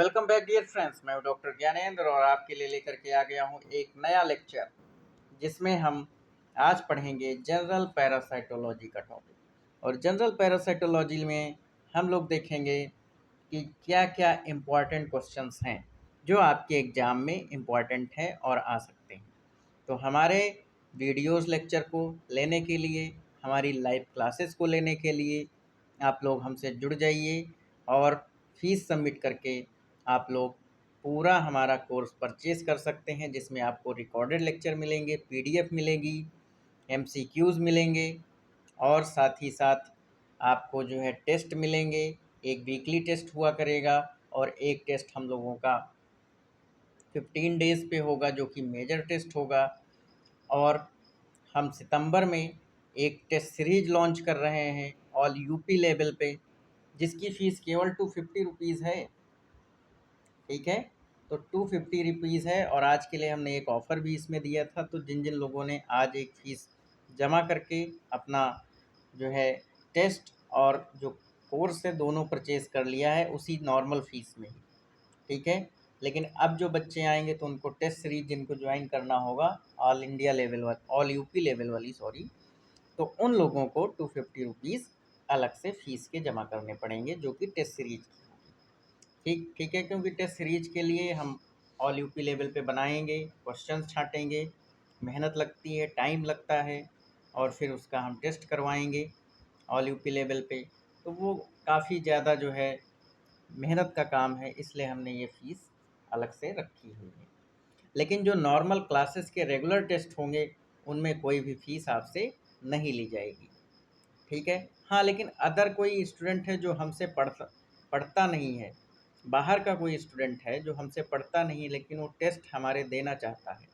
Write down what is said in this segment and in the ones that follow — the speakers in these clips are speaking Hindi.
Welcome back dear friends. मैं डॉक्टर ज्ञानेंद्र और आपके लिए लेकर के आ गया हूँ एक नया लेक्चर, जिसमें हम आज पढ़ेंगे जनरल पैरासाइटोलॉजी का टॉपिक। और जनरल पैरासाइटोलॉजी में हम लोग देखेंगे कि क्या क्या इम्पॉर्टेंट क्वेश्चंस हैं जो आपके एग्ज़ाम में इम्पॉर्टेंट हैं और आ सकते हैं। तो हमारे वीडियोस लेक्चर को लेने के लिए, हमारी लाइव क्लासेस को लेने के लिए आप लोग हमसे जुड़ जाइए और फीस सबमिट करके आप लोग पूरा हमारा कोर्स परचेज़ कर सकते हैं, जिसमें आपको रिकॉर्डेड लेक्चर मिलेंगे, पीडीएफ मिलेगी, एमसीक्यूज़ मिलेंगे और साथ ही साथ आपको जो है टेस्ट मिलेंगे। एक वीकली टेस्ट हुआ करेगा और एक टेस्ट हम लोगों का 15 डेज़ पे होगा, जो कि मेजर टेस्ट होगा। और हम सितंबर में एक टेस्ट सीरीज लॉन्च कर रहे हैं ऑल यूपी लेवल पे, जिसकी फ़ीस केवल 250 रुपीज़ है। ठीक है, तो 250 रुपीज़ है और आज के लिए हमने एक ऑफ़र भी इसमें दिया था। तो जिन जिन लोगों ने आज एक फ़ीस जमा करके अपना जो है टेस्ट और जो कोर्स है दोनों परचेज़ कर लिया है उसी नॉर्मल फ़ीस में ही, ठीक है। लेकिन अब जो बच्चे आएंगे तो उनको टेस्ट सीरीज जिनको ज्वाइन करना होगा ऑल इंडिया लेवल वाली, ऑल यूपी लेवल वाली सॉरी, तो उन लोगों को 250 रुपीज़ अलग से फ़ीस के जमा करने पड़ेंगे, जो कि टेस्ट सीरीज की होगी। ठीक ठीक है, क्योंकि टेस्ट सीरीज के लिए हम ऑल यूपी लेवल पे बनाएंगे, क्वेश्चंस छाँटेंगे, मेहनत लगती है, टाइम लगता है और फिर उसका हम टेस्ट करवाएंगे ऑल यूपी लेवल पे। तो वो काफ़ी ज़्यादा जो है मेहनत का काम है, इसलिए हमने ये फ़ीस अलग से रखी हुई है। लेकिन जो नॉर्मल क्लासेस के रेगुलर टेस्ट होंगे उनमें कोई भी फ़ीस आपसे नहीं ली जाएगी, ठीक है। हाँ, लेकिन अदर कोई स्टूडेंट है जो हमसे पढ़ता नहीं है, बाहर का कोई स्टूडेंट है जो हमसे पढ़ता नहीं है लेकिन वो टेस्ट हमारे देना चाहता है,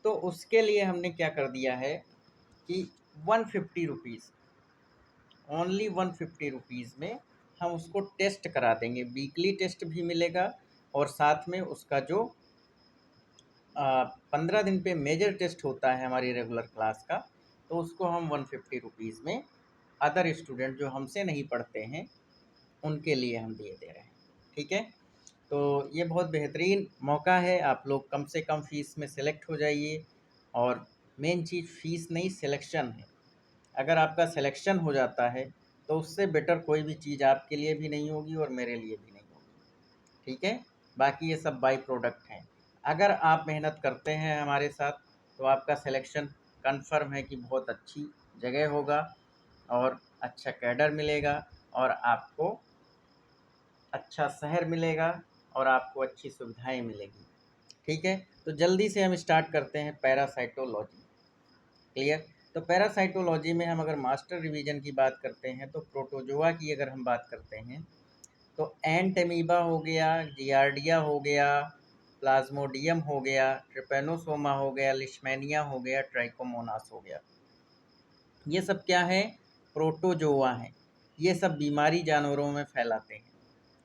तो उसके लिए हमने क्या कर दिया है कि 150 रुपीज़, ओनली 150 रुपीज़ में हम उसको टेस्ट करा देंगे। वीकली टेस्ट भी मिलेगा और साथ में उसका जो 15 दिन पे मेजर टेस्ट होता है हमारी रेगुलर क्लास का, तो उसको हम 150 रुपीज़ में अदर स्टूडेंट जो हमसे नहीं पढ़ते हैं उनके लिए हम दे रहे हैं, ठीक है। तो ये बहुत बेहतरीन मौका है, आप लोग कम से कम फ़ीस में सेलेक्ट हो जाइए। और मेन चीज़ फ़ीस नहीं, सिलेक्शन है। अगर आपका सिलेक्शन हो जाता है तो उससे बेटर कोई भी चीज़ आपके लिए भी नहीं होगी और मेरे लिए भी नहीं होगी, ठीक है। बाकी ये सब बाई प्रोडक्ट हैं। अगर आप मेहनत करते हैं हमारे साथ तो आपका सिलेक्शन कन्फर्म है कि बहुत अच्छी जगह होगा और अच्छा कैडर मिलेगा और आपको अच्छा शहर मिलेगा और आपको अच्छी सुविधाएं मिलेगी, ठीक है। तो जल्दी से हम स्टार्ट करते हैं पैरासाइटोलॉजी। क्लियर। तो पैरासाइटोलॉजी में हम अगर मास्टर रिवीजन की बात करते हैं तो प्रोटोजोआ की अगर हम बात करते हैं तो एंट एमीबा हो गया, जियार्डिया हो गया, प्लाज्मोडियम हो गया, ट्रिपेनोसोमा हो गया, लिशमैनिया हो गया, ट्राइकोमोनास हो गया। ये सब क्या है? प्रोटोजोआ हैं। ये सब बीमारी जानवरों में फैलाते हैं।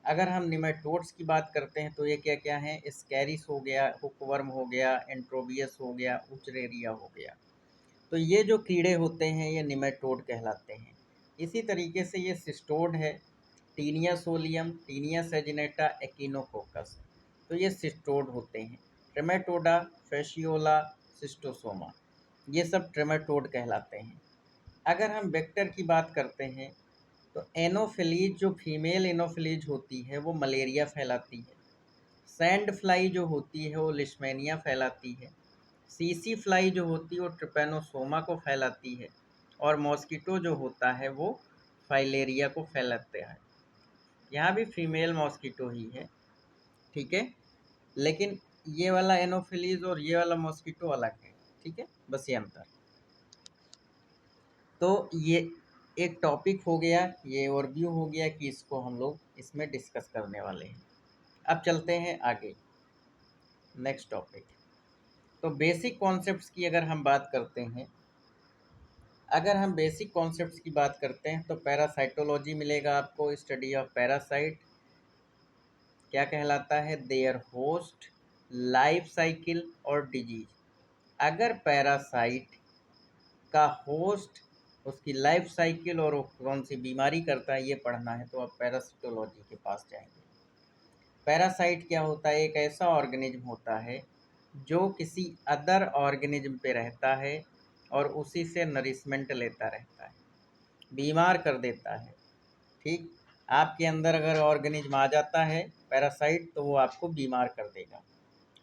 अगर हम निमेटोड्स की बात करते हैं तो ये क्या क्या हैं? स्कैरिस हो गया, हुकवर्म हो गया, एंट्रोबियस हो गया, उचरेरिया हो गया। तो ये जो कीड़े होते हैं ये निमेटोड कहलाते हैं। इसी तरीके से ये सिस्टोड है, टीनिया सोलियम, टीनिया सेजिनेटा, एकिनोकोकस। तो ये सिस्टोड होते हैं। ट्रेमेटोडा, फेशियोला, सिस्टोसोमा, ये सब ट्रेमेटोड कहलाते हैं। अगर हम वेक्टर की बात करते हैं तो एनोफिलीज, जो फीमेल एनोफिलीज होती है वो मलेरिया फैलाती है। सैंड फ्लाई जो होती है वो लिशमैनिया फैलाती है। सीसी फ्लाई जो होती है वो ट्रिपेनोसोमा को फैलाती है। और मॉस्किटो जो होता है वो फाइलेरिया को फैलाता है। यहाँ भी फीमेल मॉस्किटो ही है, ठीक है। लेकिन ये वाला एनोफिलीज और ये वाला मॉस्किटो अलग है, ठीक है, बस ये अंतर। तो ये एक टॉपिक हो गया, ये ओवरव्यू हो गया कि इसको हम लोग इसमें डिस्कस करने वाले हैं। अब चलते हैं आगे, नेक्स्ट टॉपिक। तो बेसिक कॉन्सेप्ट्स की अगर हम बात करते हैं, अगर हम बेसिक कॉन्सेप्ट्स की बात करते हैं तो पैरासाइटोलॉजी मिलेगा आपको, स्टडी ऑफ पैरासाइट क्या कहलाता है? देयर होस्ट, लाइफ साइकिल और डिजीज। अगर पैरासाइट का होस्ट, उसकी लाइफ साइकिल और वो कौन सी बीमारी करता है ये पढ़ना है तो आप पैरासिटोलॉजी के पास जाएंगे। पैरासाइट क्या होता है? एक ऐसा ऑर्गेनिज्म होता है जो किसी अदर ऑर्गेनिज्म पे रहता है और उसी से नरिशमेंट लेता रहता है, बीमार कर देता है। ठीक, आपके अंदर अगर ऑर्गेनिज्म आ जाता है पैरासाइट तो वो आपको बीमार कर देगा।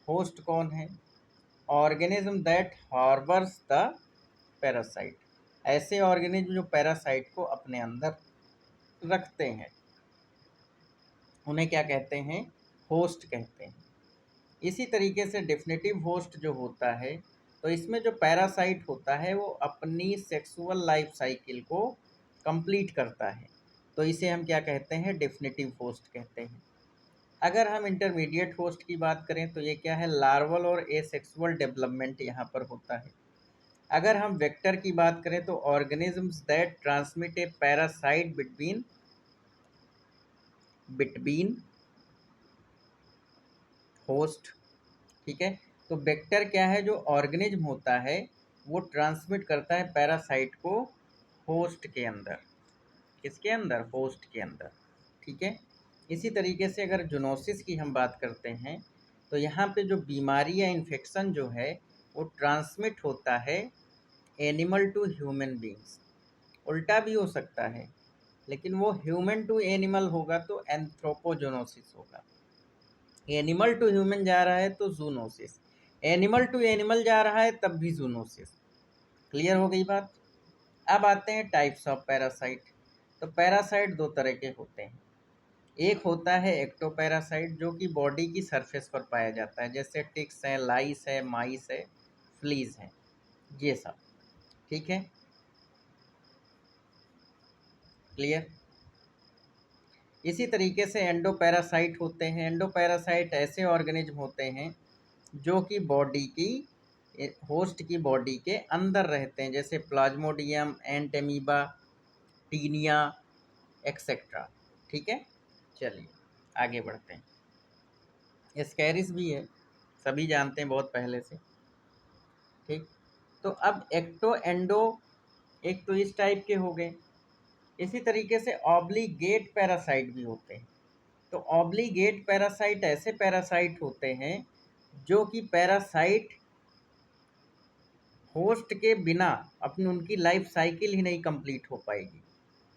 होस्ट कौन है? Organism that harbours the parasite, ऐसे ऑर्गेनिज्म जो पैरासाइट को अपने अंदर रखते हैं, उन्हें क्या कहते हैं? होस्ट कहते हैं। इसी तरीके से डेफिनेटिव होस्ट जो होता है, तो इसमें जो पैरासाइट होता है वो अपनी सेक्सुअल लाइफ साइकिल को कंप्लीट करता है, तो इसे हम क्या कहते हैं? डेफिनेटिव होस्ट कहते हैं। अगर हम इंटरमीडिएट होस्ट की बात करें तो ये क्या है? लार्वल और एसेक्सुअल डेवलपमेंट यहाँ पर होता है। अगर हम वेक्टर की बात करें तो organisms that transmit A parasite between between host. ठीक है, तो वेक्टर क्या है? जो ऑर्गेनिज्म होता है वो ट्रांसमिट करता है पैरासाइट को होस्ट के अंदर। किसके अंदर? होस्ट के अंदर। ठीक है, इसी तरीके से अगर जूनोसिस की हम बात करते हैं तो यहाँ पे जो बीमारी या इन्फेक्शन जो है वो ट्रांसमिट होता है एनिमल टू ह्यूमन बींग्स। उल्टा भी हो सकता है, लेकिन वो ह्यूमन टू एनिमल होगा तो एंथ्रोपोजोनोसिस होगा। एनिमल टू ह्यूमन जा रहा है तो जूनोसिस, एनिमल टू एनिमल जा रहा है तब भी जूनोसिस। क्लियर हो गई बात? अब आते हैं टाइप्स ऑफ पैरासाइट। तो पैरासाइट दो तरह के होते हैं। एक होता है एक्टोपैरासाइट जो कि बॉडी की सरफेस पर पाया जाता है, जैसे टिक्स है, लाइस है, माइस है, फ्लीज है, ये सब। ठीक है, क्लियर? इसी तरीके से एंडोपैरासाइट होते हैं। एंडोपैरासाइट ऐसे ऑर्गेनिज्म होते हैं जो कि बॉडी की होस्ट की बॉडी के अंदर रहते हैं, जैसे प्लाज्मोडियम, एंटेमीबा, टीनिया, एक्सेट्रा। ठीक है, चलिए आगे बढ़ते हैं। स्कैरिस भी है, सभी जानते हैं बहुत पहले से। ठीक, तो अब एक्टो एंडो एक तो इस टाइप के हो गए। इसी तरीके से ऑब्लिगेट पैरासाइट भी होते हैं। तो ऑब्लिगेट पैरासाइट ऐसे पैरासाइट होते हैं जो कि पैरासाइट होस्ट के बिना अपनी उनकी लाइफ साइकिल ही नहीं कंप्लीट हो पाएगी।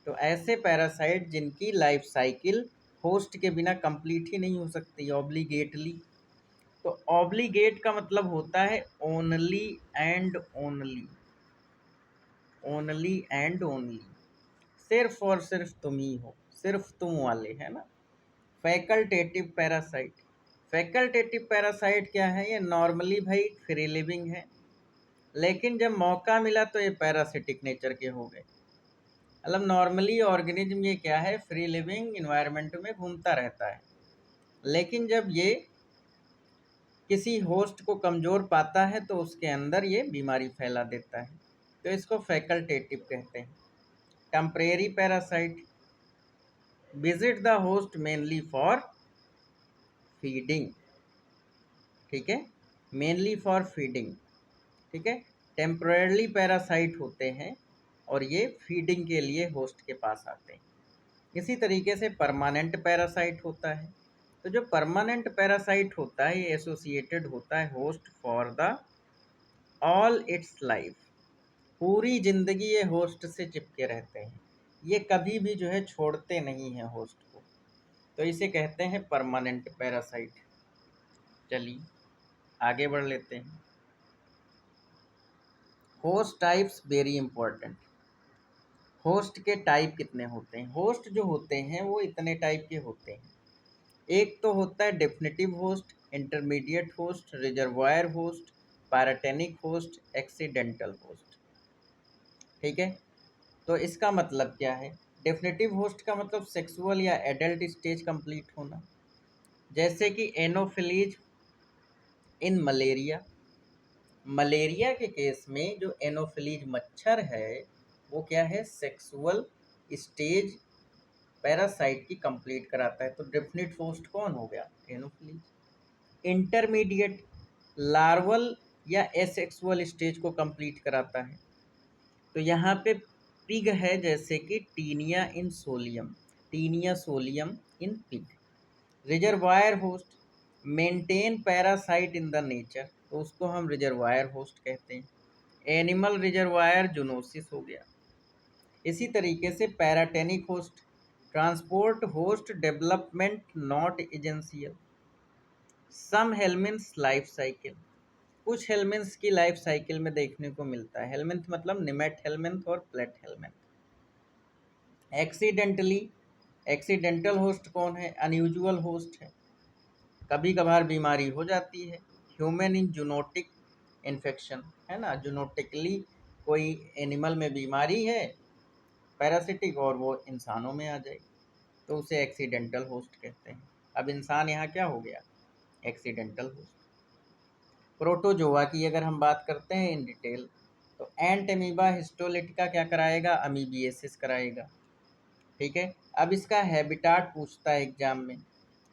तो ऐसे पैरासाइट जिनकी लाइफ साइकिल होस्ट के बिना कंप्लीट ही नहीं हो सकती ऑब्लिगेटली। तो ऑब्लिगेट का मतलब होता है only and only, only and only, सिर्फ और सिर्फ तुम ही हो, सिर्फ तुम वाले, है ना। फैकल्टेटिव पैरासाइट, फैकल्टेटिव पैरासाइट क्या है? ये नॉर्मली भाई फ्री लिविंग है, लेकिन जब मौका मिला तो ये पैरासिटिक नेचर के हो गए। मतलब नॉर्मली ऑर्गेनिज्म ये क्या है? फ्री लिविंग इन्वायरमेंट में घूमता रहता है, लेकिन जब ये किसी होस्ट को कमज़ोर पाता है तो उसके अंदर ये बीमारी फैला देता है, तो इसको फैकल्टेटिव कहते हैं। Temporary parasite visit the host mainly for feeding. ठीक है, मेनली फॉर फीडिंग। ठीक है, टेम्परेरली पैरासाइट होते हैं और ये फीडिंग के लिए होस्ट के पास आते हैं। इसी तरीके से परमानेंट पैरासाइट होता है। तो जो परमानेंट पैरासाइट होता है ये एसोसिएटेड होता है host for the all it's life, पूरी जिंदगी ये होस्ट से चिपके रहते हैं, ये कभी भी जो है छोड़ते नहीं हैं होस्ट को, तो इसे कहते हैं परमानेंट पैरासाइट। चलिए आगे बढ़ लेते हैं। Host types very important. Host के टाइप कितने होते हैं? होस्ट जो होते हैं वो इतने टाइप के होते हैं। एक तो होता है definitive host, intermediate host, reservoir host, paratenic host, accidental host. ठीक है, तो इसका मतलब क्या है? डेफिनेटिव होस्ट का मतलब सेक्सुअल या एडल्ट स्टेज कंप्लीट होना, जैसे कि एनोफिलीज इन मलेरिया। मलेरिया के केस में जो एनोफिलीज मच्छर है वो क्या है? सेक्सुअल स्टेज पैरासाइट की कंप्लीट कराता है, तो डेफिनेट होस्ट कौन हो गया? एनोफिलीज। इंटरमीडिएट लार्वल या एसेक्सुअल स्टेज को कंप्लीट कराता है, तो यहाँ पे पिग है, जैसे कि taenia in solium, taenia solium in pig. Reservoir host maintain parasite in the nature, तो उसको हम रिजर्वायर होस्ट कहते हैं। एनिमल रिजर्वायर जूनोसिस हो गया। इसी तरीके से paratenic host transport host development not essential. Some helminths life cycle, कुछ हेलमिन्स की लाइफ साइकिल में देखने को मिलता है। हेलमिन्थ मतलब निमेट हेलमिन्थ और प्लेट हेलमिन्थ। एक्सीडेंटली, एक्सीडेंटल होस्ट कौन है? अनयूजुअल होस्ट है, कभी कभार बीमारी हो जाती है। ह्यूमन इन जूनोटिक इन्फेक्शन, है ना, जूनोटिकली कोई एनिमल में बीमारी है पैरासिटिक और वो इंसानों में आ जाएगी, तो उसे एक्सीडेंटल होस्ट कहते हैं। अब इंसान यहाँ क्या हो गया? Accidental host. प्रोटोजोआ की अगर हम बात करते हैं इन डिटेल, तो एंट अमीबा हिस्टोलिटिका क्या कराएगा? अमीबिएसिस कराएगा। ठीक है। अब इसका हैबिटाट पूछता है एग्जाम में।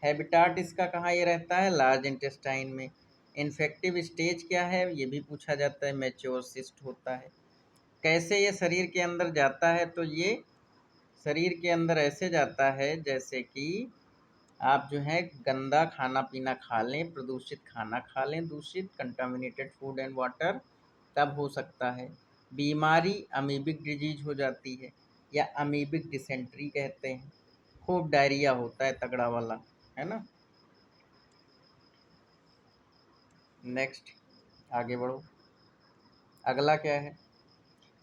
हैबिटाट इसका कहाँ ये रहता है? लार्ज इंटेस्टाइन में। इन्फेक्टिव स्टेज क्या है? ये भी पूछा जाता है। मैच्योर सिस्ट होता है। कैसे ये शरीर के अंदर जाता है? तो ये शरीर के अंदर ऐसे जाता है जैसे कि आप जो है गंदा खाना पीना खा लें, प्रदूषित खाना खा लें, दूषित कंटामिनेटेड फूड एंड वाटर, तब हो सकता है। बीमारी अमीबिक डिजीज हो जाती है या अमीबिक डिसेंट्री कहते हैं। खूब डायरिया होता है तगड़ा वाला, है ना। नेक्स्ट, आगे बढ़ो। अगला क्या है?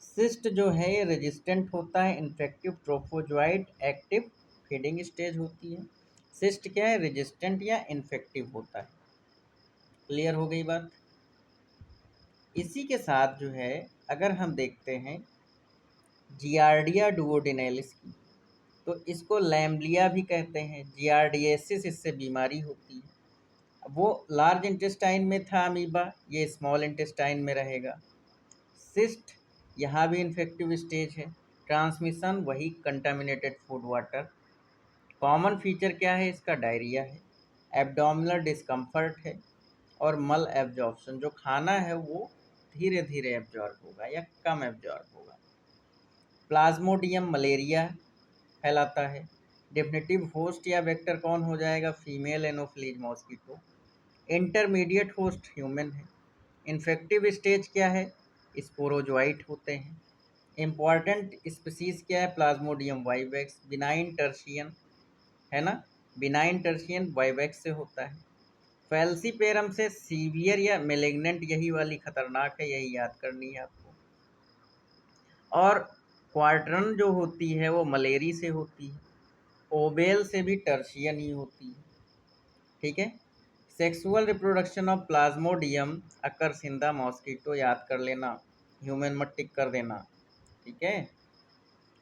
सिस्ट जो है ये रेजिस्टेंट होता है infective trophozoite active feeding stage होती है। सिस्ट क्या है? रेजिस्टेंट या इन्फेक्टिव होता है। क्लियर हो गई बात। इसी के साथ जो है अगर हम देखते हैं जियार्डिया डुओडेनालिस की, तो इसको लैम्ब्लिया भी कहते हैं। जियार्डियसिस इससे बीमारी होती है। वो लार्ज इंटेस्टाइन में था अमीबा, ये स्मॉल इंटेस्टाइन में रहेगा। सिस्ट यहाँ भी इन्फेक्टिव स्टेज है। ट्रांसमिशन वही contaminated food water. Common feature क्या है इसका? डायरिया है, एब्डोमिनल डिस्कम्फर्ट है और मल एब्जॉर्प्शन, जो खाना है वो धीरे धीरे एब्जॉर्ब होगा या कम एब्जॉर्ब होगा। प्लाज्मोडियम मलेरिया फैलाता है। डेफिनेटिव होस्ट या वेक्टर कौन हो जाएगा? Female Anopheles mosquito. Intermediate host human है। इन्फेक्टिव स्टेज क्या है? स्पोरोजोइट होते हैं। इम्पॉर्टेंट स्पीसीज क्या है? Plasmodium vivax. बिनाइन टर्शियन, है ना, बिनाइन टर्शियन वाइवेक्स से होता है। फैल्सीपेरम से सीवियर या मेलिग्नेंट, यही वाली खतरनाक है, यही याद करनी है आपको। और क्वार्टरन जो होती है वो मलेरी से होती है। ओबेल से भी टर्शियन ही होती है। ठीक है। Sexual reproduction of Plasmodium occurs in the mosquito, याद कर लेना, ह्यूमन मत टिक कर देना। ठीक है।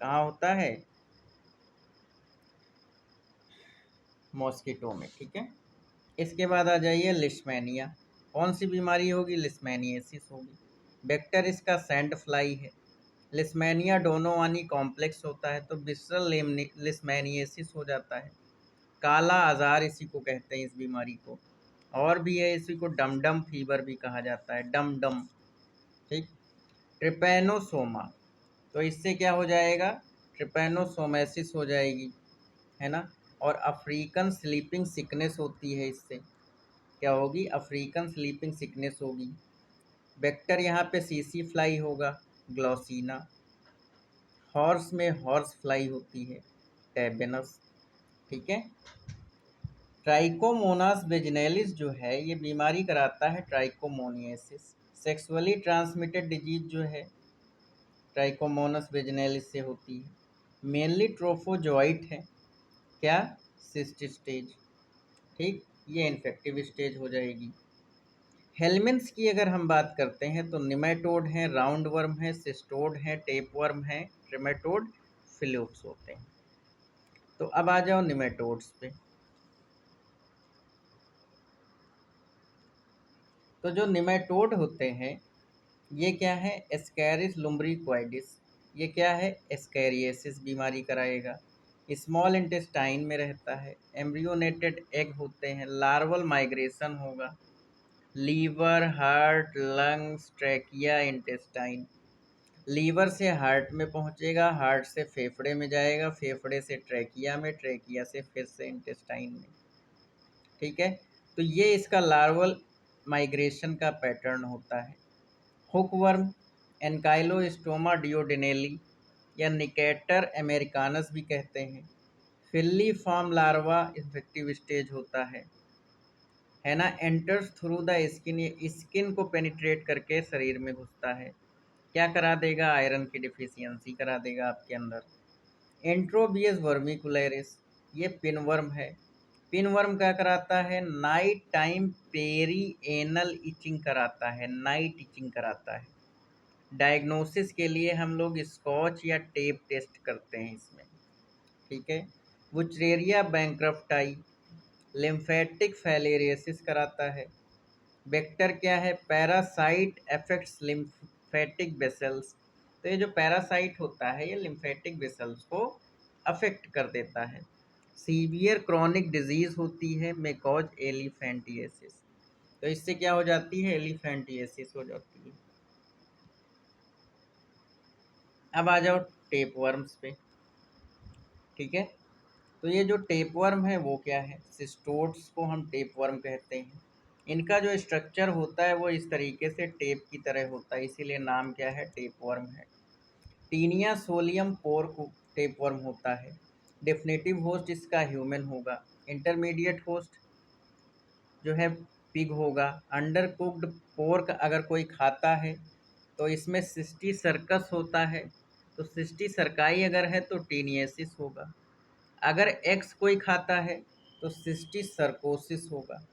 कहाँ होता है? मॉस्किटो में। ठीक है। इसके बाद आ जाइए लिस्मेनिया। कौन सी बीमारी होगी? लिस्मेनियसिस होगी। वेक्टर इसका सैंड फ्लाई है। लिस्मेनिया डोनोवानी कॉम्प्लेक्स होता है तो विसरल लिस्मेनियसिस हो जाता है। काला आजार इसी को कहते हैं, इस बीमारी को। और भी है, इसी को डमडम फीवर भी कहा जाता है, डम डम। ठीक। ट्रिपैनोसोमा, तो इससे क्या हो जाएगा? ट्रिपैनोसोमेसिस हो जाएगी, है ना। और अफ्रीकन स्लीपिंग सिकनेस होती है, इससे क्या होगी? अफ्रीकन स्लीपिंग सिकनेस होगी। वेक्टर यहाँ पे सीसी फ्लाई होगा, ग्लॉसिना। हॉर्स में हॉर्स फ्लाई होती है, टेबेनस। ठीक है। ट्राइकोमोनास वेजिनैलिस जो है ये बीमारी कराता है ट्राइकोमोनियासिस। सेक्सुअली ट्रांसमिटेड डिजीज जो है ट्राइकोमोनास वेजिनैलिस से होती है। मेनली ट्रोफोजोइट है। क्या? Cyst stage. ठीक। ये इन्फेक्टिव स्टेज हो जाएगी। हेलमिन्स की अगर हम बात करते हैं तो निमेटोड हैं, राउंड वर्म है, सिस्टोड हैं, टेप वर्म है, ट्रिमेटोड, फिलूक्स होते हैं। तो अब आ जाओ निमेटोड्स पे। तो जो निमेटोड होते हैं ये क्या है? एस्कैरिस लुम्ब्रिक्वाइडिस। ये क्या है? एस्कैरियसिस बीमारी कराएगा। स्मॉल इंटेस्टाइन में रहता है। एम्ब्रियोनेटेड एग होते हैं। लार्वल माइग्रेशन होगा। Liver, heart, lungs, trachea, intestine. Liver से हार्ट में पहुंचेगा, हार्ट से फेफड़े में जाएगा, फेफड़े से ट्रैकिया में, ट्रैकिया से फिर से इंटेस्टाइन में। ठीक है। तो ये इसका लार्वल माइग्रेशन का पैटर्न होता है। हुकवर्म, एनकाइलोस्टोमा डिओडेनेली या निकेटर अमेरिकानस भी कहते हैं। फिल्ली फॉर्म लार्वा इन्फेक्टिव स्टेज होता है ना। एंटर्स थ्रू द स्किन, ये स्किन को पेनिट्रेट करके शरीर में घुसता है। क्या करा देगा? आयरन की डिफिशियंसी करा देगा आपके अंदर। एंट्रोबियस वर्मिकुलरिस, ये पिनवर्म है। पिनवर्म क्या कराता है? Night time perianal itching कराता है, नाइट इचिंग कराता है। डायग्नोसिस के लिए हम लोग स्कॉच या टेप टेस्ट करते हैं इसमें, ठीक है। वुचरेरिया बैंक्रफ्टाई लिम्फेटिक फैलेरियसिस कराता है। वेक्टर क्या है? Parasite affects lymphatic vessels. तो ये जो पैरासाइट होता है ये लिम्फेटिक वेसल्स को अफेक्ट कर देता है। सीवियर क्रॉनिक डिजीज होती है, में कॉज एलिफेंटिएसिस। तो इससे क्या हो जाती है? एलिफेंटिएसिस हो जाती है। अब आ जाओ टेप वर्म्स पे, ठीक है। तो ये जो टेपवर्म है वो क्या है? सिस्टोड्स को हम टेपवर्म कहते हैं। इनका जो स्ट्रक्चर होता है वो इस तरीके से टेप की तरह होता है, इसीलिए नाम क्या है? टेपवर्म है। टीनिया सोलियम पोर्क टेपवर्म होता है। डेफिनेटिव होस्ट इसका ह्यूमन होगा। इंटरमीडिएट होस्ट जो है पिग होगा। अंडर कुक्ड पोर्क अगर कोई खाता है तो इसमें सिस्टी सर्कस होता है, तो सिस्टी सर्काई अगर है तो टीनियसिस होगा। अगर एक्स कोई खाता है तो सिस्टिस सर्कोसिस होगा।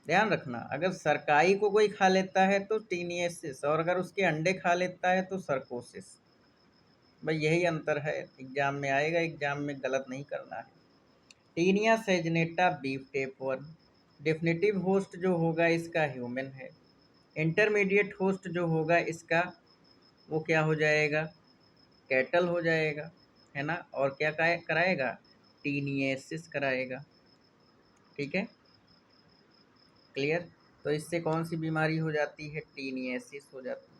ध्यान रखना, अगर सरकाई को कोई खा लेता है तो टीनियसिस, और अगर उसके अंडे खा लेता है तो सर्कोसिस। भाई यही अंतर है, एग्जाम में आएगा, एग्जाम में गलत नहीं करना है। Taenia saginata beef tapeworm, definitive host जो होगा इसका ह्यूमन है। इंटरमीडिएट होस्ट जो होगा इसका वो क्या हो जाएगा? कैटल हो जाएगा, है ना। और क्या कराएगा? टीनियसिस कराएगा, ठीक है। क्लियर? तो इससे कौन सी बीमारी हो जाती है? टीनियसिस हो जाती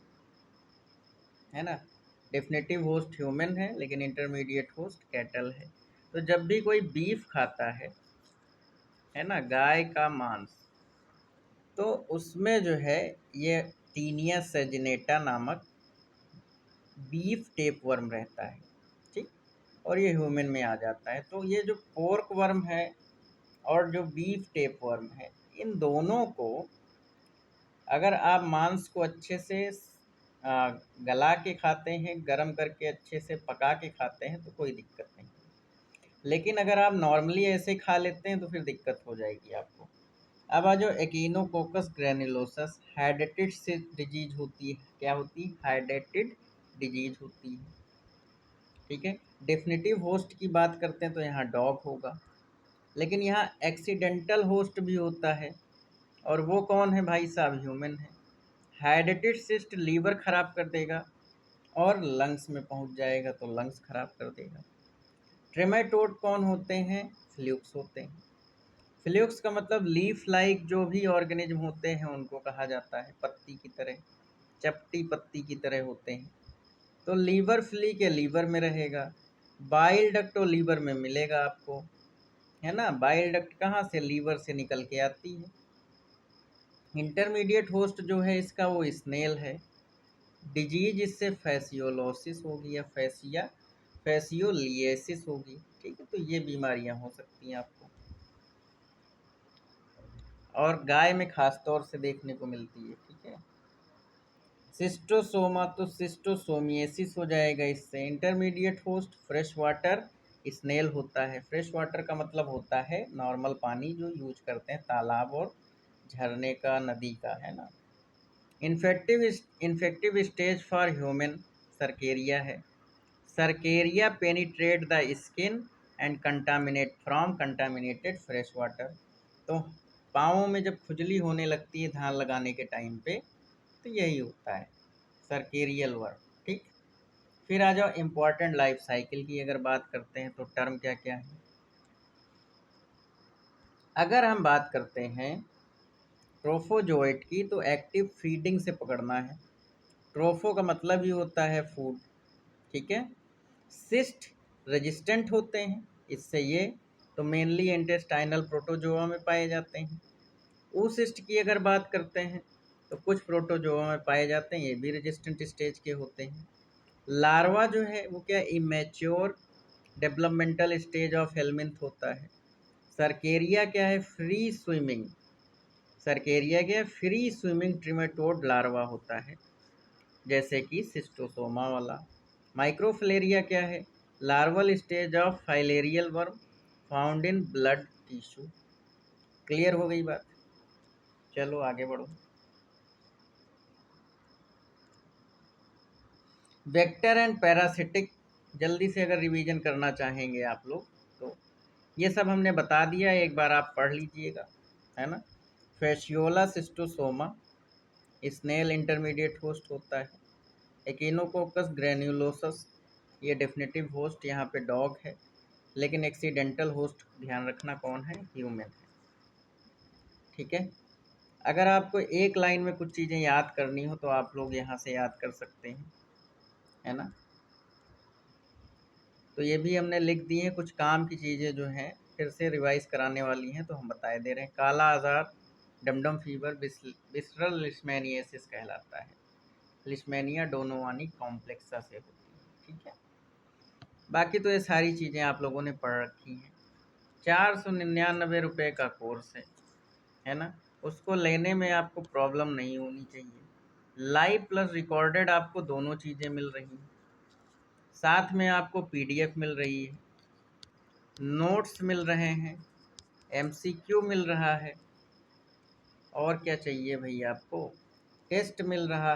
है ना। डेफिनेटिव होस्ट ह्यूमन है लेकिन इंटरमीडिएट होस्ट कैटल है। तो जब भी कोई बीफ खाता है ना, गाय का मांस, तो उसमें जो है ये टीनिया सेजिनेटा नामक बीफ टेपवर्म रहता है, ठीक। और ये ह्यूमन में आ जाता है। तो ये जो पोर्क वर्म है और जो बीफ टेपवर्म है, इन दोनों को अगर आप मांस को अच्छे से गला के खाते हैं, गरम करके अच्छे से पका के खाते हैं तो कोई दिक्कत नहीं। लेकिन अगर आप नॉर्मली ऐसे खा लेते हैं तो फिर दिक्कत हो जाएगी आपको। अब आ जाओ एकिनोकोकस ग्रैनुलोसस, हाइडेटेड से डिजीज होती है। क्या होती है? हाइडेटेड डिजीज होती है, ठीक है। डेफिनेटिव होस्ट की बात करते हैं तो यहाँ डॉग होगा, लेकिन यहाँ एक्सीडेंटल होस्ट भी होता है, और वो कौन है भाई साहब? ह्यूमन है। हाइडेटेड सिस्ट लीवर खराब कर देगा और लंग्स में पहुंच जाएगा तो लंग्स खराब कर देगा। ट्रेमेटोड कौन होते हैं? फ्लूक्स होते हैं। फ्लूक्स का मतलब लीफ लाइक जो भी ऑर्गेनिज्म होते हैं उनको कहा जाता है, पत्ती की तरह, चपटी पत्ती की तरह होते हैं। तो लीवर फ्ली के लीवर में रहेगा। बाइल डक्ट तो लीवर में मिलेगा आपको, है ना। बाइल डक्ट कहाँ से? लीवर से निकल के आती है। इंटरमीडिएट होस्ट जो है इसका वो स्नेल है। डिजीज इससे फैसियोलोसिस होगी या फैसियोलिएसिस होगी, ठीक है। तो ये बीमारियां हो सकती हैं आपको, और गाय में खास तौर से देखने को मिलती है, ठीक है। सिस्टोसोमा, तो सिस्टोसोमिएसिस हो जाएगा इससे। Intermediate host fresh water snail होता है। फ्रेश वाटर का मतलब होता है नॉर्मल पानी जो यूज करते हैं, तालाब और झरने का, नदी का, है ना। Infective stage for human cercaria है। Cercaria penetrate the skin and contaminated fresh water. तो पाँवों में जब खुजली होने लगती है धान लगाने के टाइम पे, तो यही होता है सर्केरियल वर्म, ठीक। फिर आ जाओ इम्पॉर्टेंट लाइफ साइकिल की अगर बात करते हैं तो टर्म क्या क्या है। अगर हम बात करते हैं ट्रोफोजोइट की, तो एक्टिव फीडिंग से पकड़ना है। ट्रोफो का मतलब ही होता है फूड, ठीक है। सिस्ट रेजिस्टेंट होते हैं, इससे ये तो मेनली इंटेस्टाइनल प्रोटोजोआ में पाए जाते हैं। oocyst की अगर बात करते हैं तो कुछ प्रोटोजोआ में पाए जाते हैं, ये भी रेजिस्टेंट स्टेज के होते हैं। लार्वा जो है वो क्या immature developmental stage of helminth होता है। सर्केरिया क्या है फ्री स्विमिंग, सर्केरिया क्या है फ्री स्विमिंग ट्रिमेटोड लार्वा होता है, जैसे कि सिस्टोसोमा वाला। माइक्रोफिलेरिया क्या है larval stage of filarial worm found in blood tissue. Clear हो गई बात, चलो आगे बढ़ो। वेक्टर एंड पैरासिटिक, जल्दी से अगर रिवीजन करना चाहेंगे आप लोग तो ये सब हमने बता दिया, एक बार आप पढ़ लीजिएगा, है ना। Fasciola schistosoma snail intermediate host होता है। एकिनोकोकस ग्रेन्युलोसस ये डेफिनेटिव होस्ट यहाँ पे डॉग है, लेकिन एक्सीडेंटल होस्ट ध्यान रखना कौन है, ह्यूमन है। ठीक है, अगर आपको एक लाइन में कुछ चीज़ें याद करनी हो तो आप लोग यहाँ से याद कर सकते हैं, है ना। तो ये भी हमने लिख दी है, कुछ काम की चीज़ें जो हैं फिर से रिवाइज कराने वाली हैं तो हम बताए दे रहे हैं। काला आज़ार डमडम फीवर विसरल लिस्मेनियासिस कहलाता है, लिस्मेनिया डोनोवानी कॉम्प्लेक्सा से होती है। ठीक है, बाकी तो ये सारी चीज़ें आप लोगों ने पढ़ रखी हैं। 499 का कोर्स है ना, उसको लेने में आपको प्रॉब्लम नहीं होनी चाहिए। लाइव प्लस रिकॉर्डेड आपको दोनों चीज़ें मिल रही हैं, साथ में आपको पीडीएफ मिल रही है, नोट्स मिल रहे हैं, एमसीक्यू मिल रहा और क्या चाहिए भैया आपको, टेस्ट मिल रहा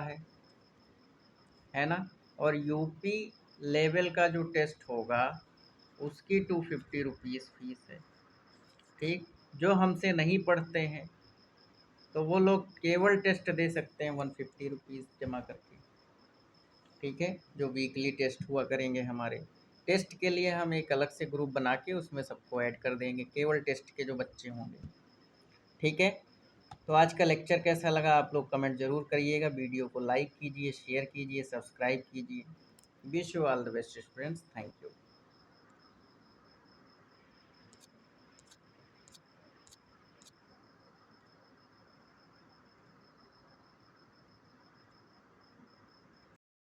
है ना। और यूपी लेवल का जो टेस्ट होगा उसकी 250 रुपीज़ फीस है। ठीक, जो हमसे नहीं पढ़ते हैं तो वो लोग केवल टेस्ट दे सकते हैं 150 रुपीज़ जमा करके। ठीक है, जो वीकली टेस्ट हुआ करेंगे हमारे, टेस्ट के लिए हम एक अलग से ग्रुप बना के उसमें सबको ऐड कर देंगे, केवल टेस्ट के जो बच्चे होंगे। ठीक है, तो आज का लेक्चर कैसा लगा आप लोग कमेंट ज़रूर करिएगा, वीडियो को लाइक कीजिए, शेयर कीजिए, सब्सक्राइब कीजिए। Wish you all the best students, thank you.